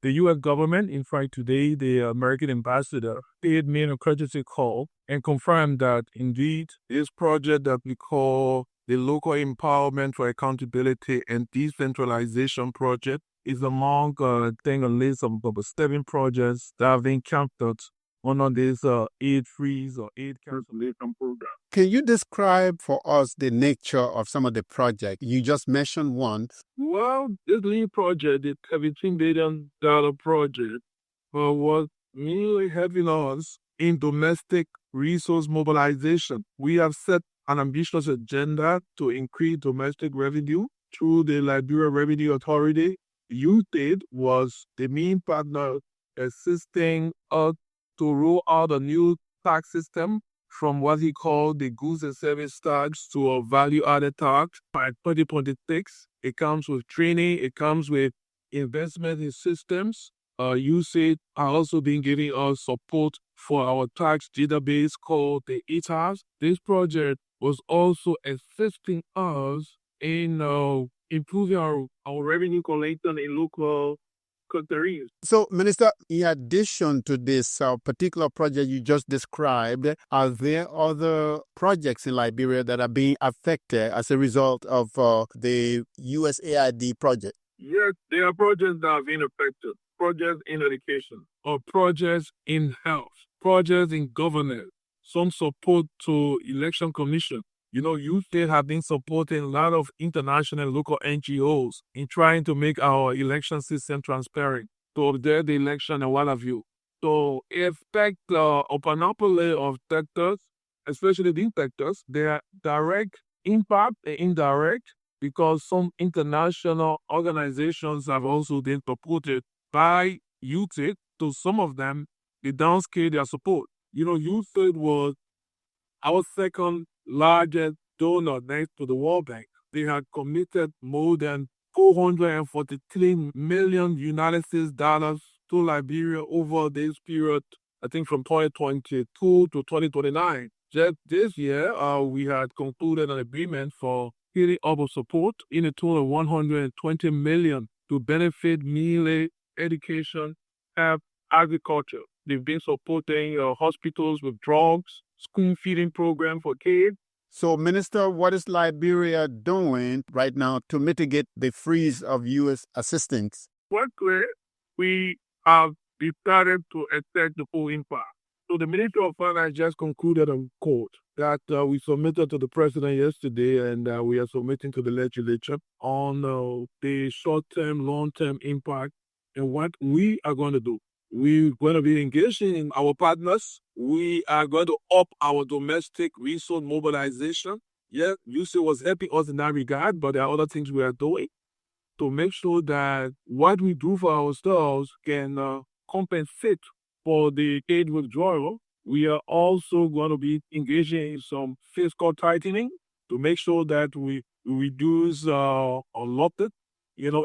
The U.S. government, in fact, today, the American ambassador paid me a courtesy call and confirmed that indeed this project that we call the Local Empowerment for Accountability and Decentralization Project is among, I think, a list of about 7 projects that have been counted under this aid freeze or aid cancellation program. Can you describe for us the nature of some of the projects? You just mentioned one. Well, this lead project, the $17 billion project, was mainly helping us in domestic resource mobilization. We have set an ambitious agenda to increase domestic revenue through the Liberia Revenue Authority. UTAID was the main partner assisting us to roll out a new tax system from what he called the goods and service tax to a value-added tax by 2026. It comes with training. It comes with investment in systems. USAID are also been giving us support for our tax database called the ETAS. This project was also assisting us in improving our revenue collection in local countries. So, Minister, in addition to this particular project you just described, are there other projects in Liberia that are being affected as a result of the USAID project? Yes, there are projects that have been affected. Projects in education, or projects in health, projects in governance, some support to election commission. You still have been supporting a lot of international and local NGOs in trying to make our election system transparent, to observe the election and what have you. So, expect a panoply of sectors, especially these sectors, their direct impact and indirect, because some international organizations have also been supported by UTIC. To some of them, they downscale their support. UTIC was our second largest donor next to the World Bank. They had committed more than $443 million United States dollars to Liberia over this period, I think from 2022 to 2029. Just this year, we had concluded an agreement for scaling up of support in a total of $120 million to benefit mainly education, health, agriculture. They've been supporting hospitals with drugs, school feeding program for kids. So, Minister, what is Liberia doing right now to mitigate the freeze of U.S. assistance? Firstly, we have decided to assess the full impact. So the Ministry of Finance just concluded a report that we submitted to the President yesterday, and we are submitting to the legislature on the short-term, long-term impact and what we are going to do. We're going to be engaging in our partners. We are going to up our domestic resource mobilization. Yeah, UC was helping us in that regard, but there are other things we are doing to make sure that what we do for ourselves can compensate for the aid withdrawal. We are also going to be engaging in some fiscal tightening to make sure that we reduce unlawful,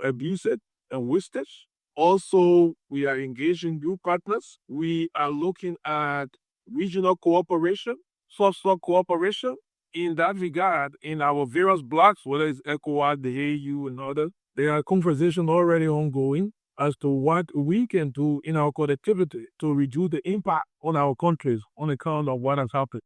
abuse and wastage. Also, we are engaging new partners. We are looking at regional cooperation, social cooperation. In that regard, in our various blocks, whether it's ECOWAS, the AU, and others, there are conversations already ongoing as to what we can do in our collectivity to reduce the impact on our countries on account of what has happened.